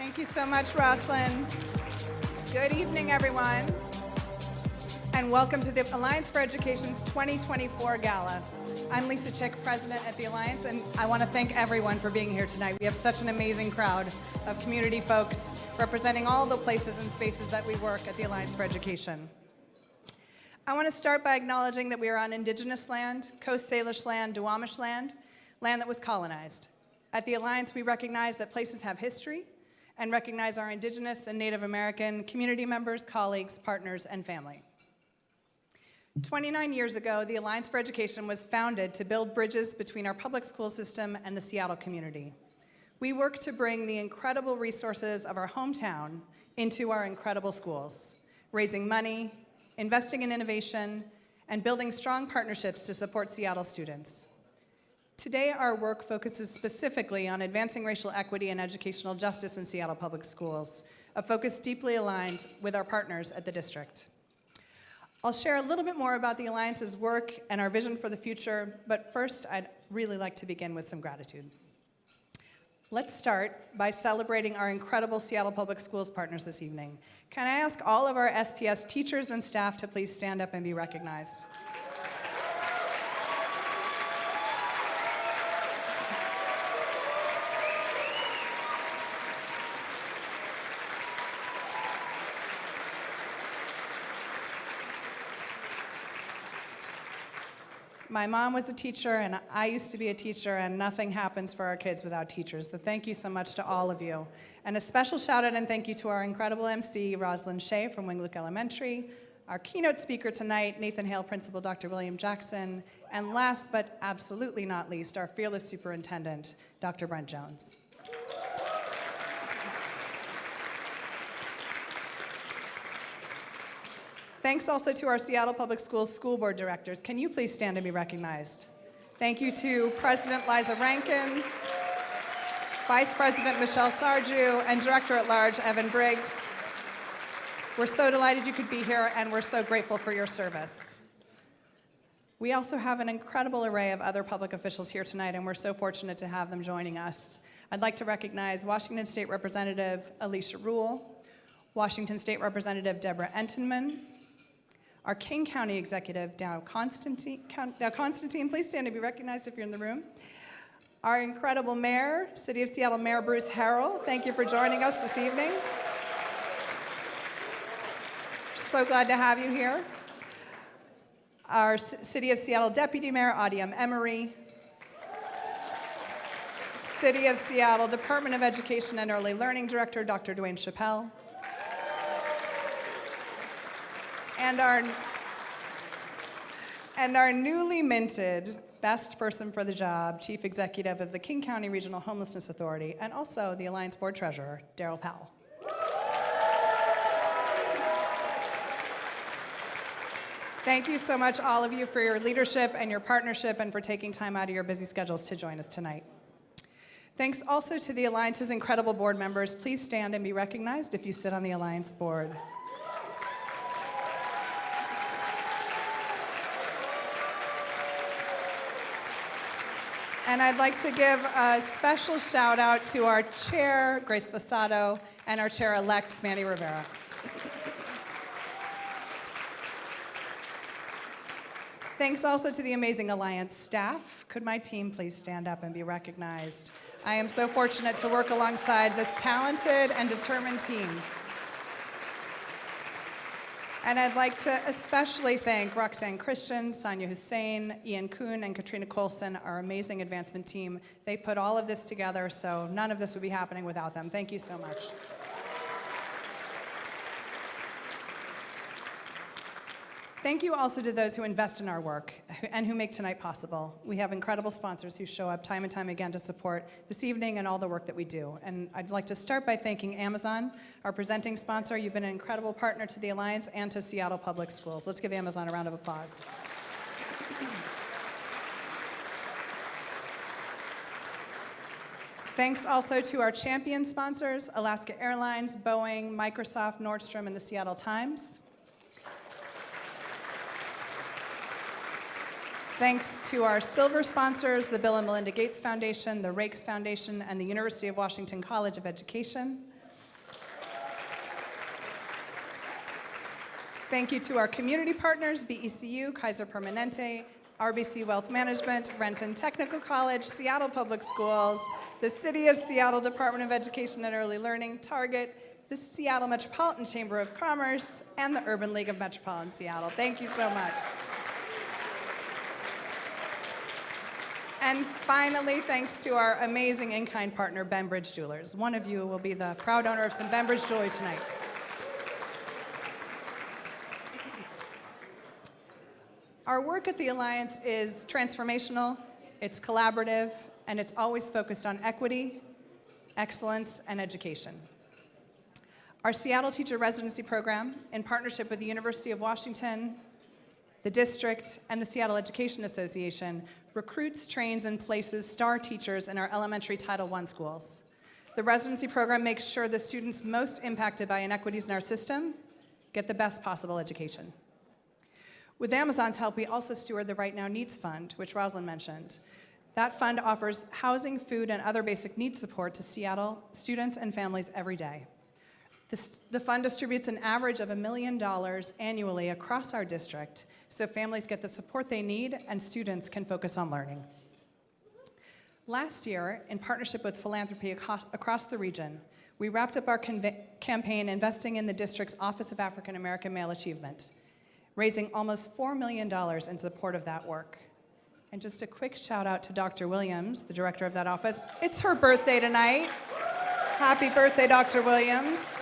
Thank you so much, Roslyn. Good evening, everyone, and welcome to the Alliance for Education's 2024 Gala. I'm Lisa Chick, President at the Alliance, and I want to thank everyone for being here tonight. We have such an amazing crowd of community folks representing all the places and spaces that we work at the Alliance for Education. I want to start by acknowledging that we are on Indigenous land, Coast Salish land, Duwamish land, land that was colonized. At the Alliance, we recognize that places have history and recognize our Indigenous and Native American community members, colleagues, partners, and family. 29 years ago, the Alliance for Education was founded to build bridges between our public school system and the Seattle community. We work to bring the incredible resources of our hometown into our incredible schools, raising money, investing in innovation, and building strong partnerships to support Seattle students. Today, our work focuses specifically on advancing racial equity and educational justice in Seattle Public Schools, a focus deeply aligned with our partners at the district. I'll share a little bit more about the Alliance's work and our vision for the future, but first, I'd really like to begin with some gratitude. Let's start by celebrating our incredible Seattle Public Schools partners this evening. Can I ask all of our SPS teachers and staff to please stand up and be recognized? My mom was a teacher, and I used to be a teacher, and nothing happens for our kids without teachers. So thank you so much to all of you. And a special shout out and thank you to our incredible MC, Rosalind Shea from Wingluck Elementary, our keynote speaker tonight, Nathan Hale Principal Dr. William Jackson, and last but absolutely not least, our fearless superintendent, Dr. Brent Jones. Thanks also to our Seattle Public Schools school board directors. Can you please stand and be recognized? Thank you to President Liza Rankin, Vice President Michelle Sarju, and Director at Large Evan Briggs. We're so delighted you could be here, and we're so grateful for your service. We also have an incredible array of other public officials here tonight, and we're so fortunate to have them joining us. I'd like to recognize Washington State Representative Alicia Rule, Washington State Representative Deborah Entenman, our King County Executive, Dow Constantine, please stand to be recognized if you're in the room. Our incredible Mayor, City of Seattle Mayor Bruce Harrell, thank you for joining us this evening. So glad to have you here. Our City of Seattle Deputy Mayor, Audiam Emery. City of Seattle Department of Education and Early Learning Director, Dr. Dwayne Chappelle. And our newly minted best person for the job, Chief Executive of the King County Regional Homelessness Authority, and also the Alliance Board Treasurer, Daryl Powell. Thank you so much, all of you, for your leadership and your partnership and for taking time out of your busy schedules to join us tonight. Thanks also to the Alliance's incredible board members. Please stand and be recognized if you sit on the Alliance board. And I'd like to give a special shout out to our chair, Grace Fasado, and our chair-elect, Manny Rivera. Thanks also to the amazing Alliance staff. Could my team please stand up and be recognized? I am so fortunate to work alongside this talented and determined team. And I'd like to especially thank Roxanne Christian, Sonia Hussein, Ian Kuhn, and Katrina Colson, our amazing advancement team. They put all of this together, so none of this would be happening without them. Thank you so much. Thank you also to those who invest in our work and who make tonight possible. We have incredible sponsors who show up time and time again to support this evening and all the work that we do. And I'd like to start by thanking Amazon, our presenting sponsor. You've been an incredible partner to the Alliance and to Seattle Public Schools. Let's give Amazon a round of applause. Thanks also to our champion sponsors, Alaska Airlines, Boeing, Microsoft, Nordstrom, and the Seattle Times. Thanks to our silver sponsors, the Bill and Melinda Gates Foundation, the Rakes Foundation, and the University of Washington College of Education. Thank you to our community partners, BECU, Kaiser Permanente, RBC Wealth Management, Renton Technical College, Seattle Public Schools, the City of Seattle Department of Education and Early Learning, Target, the Seattle Metropolitan Chamber of Commerce, and the Urban League of Metropolitan Seattle. Thank you so much. And finally, thanks to our amazing in-kind partner, Benbridge Jewelers. One of you will be the proud owner of some Benbridge jewelry tonight. Our work at the Alliance is transformational, it's collaborative, and it's always focused on equity, excellence, and education. Our Seattle Teacher Residency Program, in partnership with the University of Washington, the district, and the Seattle Education Association, recruits, trains, and places star teachers in our elementary Title I schools. The residency program makes sure the students most impacted by inequities in our system get the best possible education. With Amazon's help, we also steward the Right Now Needs Fund, which Rosalind mentioned. That fund offers housing, food, and other basic needs support to Seattle students and families every day. The fund distributes an average of $1 million annually across our district, so families get the support they need and students can focus on learning. Last year, in partnership with philanthropy across the region, we wrapped up our campaign investing in the district's Office of African American Male Achievement, raising almost $4 million in support of that work. And just a quick shout out to Dr. Williams, the director of that office. It's her birthday tonight. Happy birthday, Dr. Williams.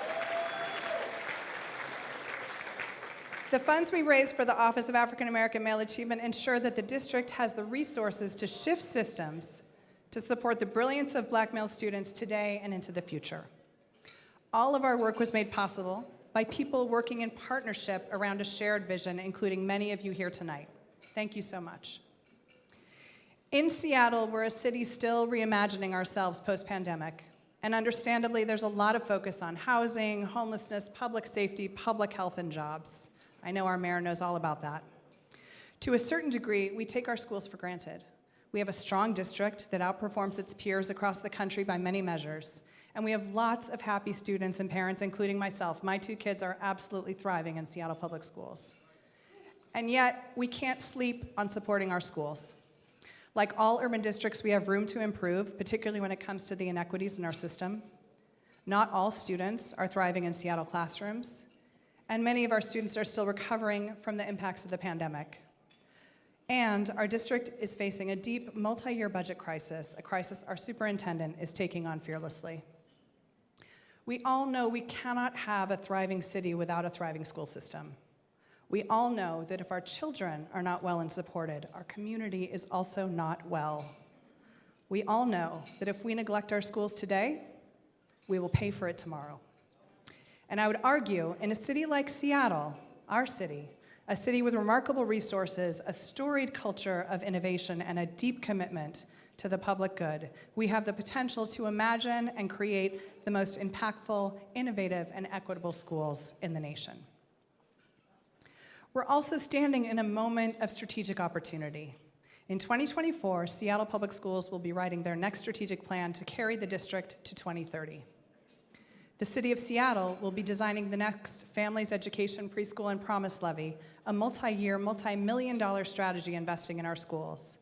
The funds we raised for the Office of African American Male Achievement ensure that the district has the resources to shift systems to support the brilliance of Black male students today and into the future. All of our work was made possible by people working in partnership around a shared vision, including many of you here tonight. Thank you so much. In Seattle, we're a city still reimagining ourselves post-pandemic, and understandably, there's a lot of focus on housing, homelessness, public safety, public health, and jobs. I know our mayor knows all about that. To a certain degree, we take our schools for granted. We have a strong district that outperforms its peers across the country by many measures, and we have lots of happy students and parents, including myself. My 2 kids are absolutely thriving in Seattle Public Schools. And yet, we can't sleep on supporting our schools. Like all urban districts, we have room to improve, particularly when it comes to the inequities in our system. Not all students are thriving in Seattle classrooms, and many of our students are still recovering from the impacts of the pandemic. And our district is facing a deep multi-year budget crisis, a crisis our superintendent is taking on fearlessly. We all know we cannot have a thriving city without a thriving school system. We all know that if our children are not well and supported, our community is also not well. We all know that if we neglect our schools today, we will pay for it tomorrow. And I would argue, in a city like Seattle, our city, a city with remarkable resources, a storied culture of innovation, and a deep commitment to the public good, we have the potential to imagine and create the most impactful, innovative, and equitable schools in the nation. We're also standing in a moment of strategic opportunity. In 2024, Seattle Public Schools will be writing their next strategic plan to carry the district to 2030. The City of Seattle will be designing the next Families Education Preschool and Promise Levy, a multi-year, multi-million-dollar strategy investing in our schools.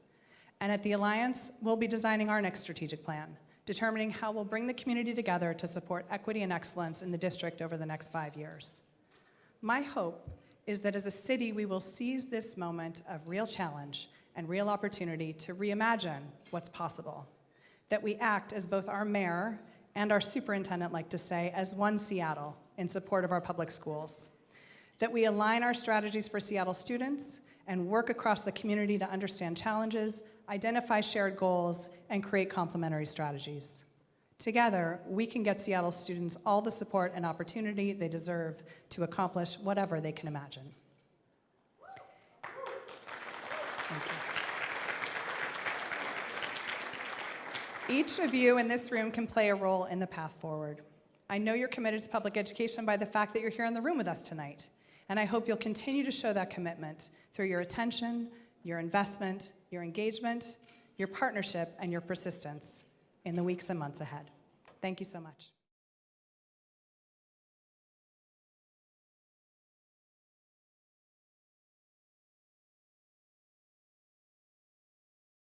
And at the Alliance, we'll be designing our next strategic plan, determining how we'll bring the community together to support equity and excellence in the district over the next 5 years. My hope is that as a city, we will seize this moment of real challenge and real opportunity to reimagine what's possible, that we act as both our mayor and our superintendent like to say, as one Seattle in support of our public schools, that we align our strategies for Seattle students and work across the community to understand challenges, identify shared goals, and create complementary strategies. Together, we can get Seattle students all the support and opportunity they deserve to accomplish whatever they can imagine. Thank you. Each of you in this room can play a role in the path forward. I know you're committed to public education by the fact that you're here in the room with us tonight, and I hope you'll continue to show that commitment through your attention, your investment, your engagement, your partnership, and your persistence in the weeks and months ahead. Thank you so much.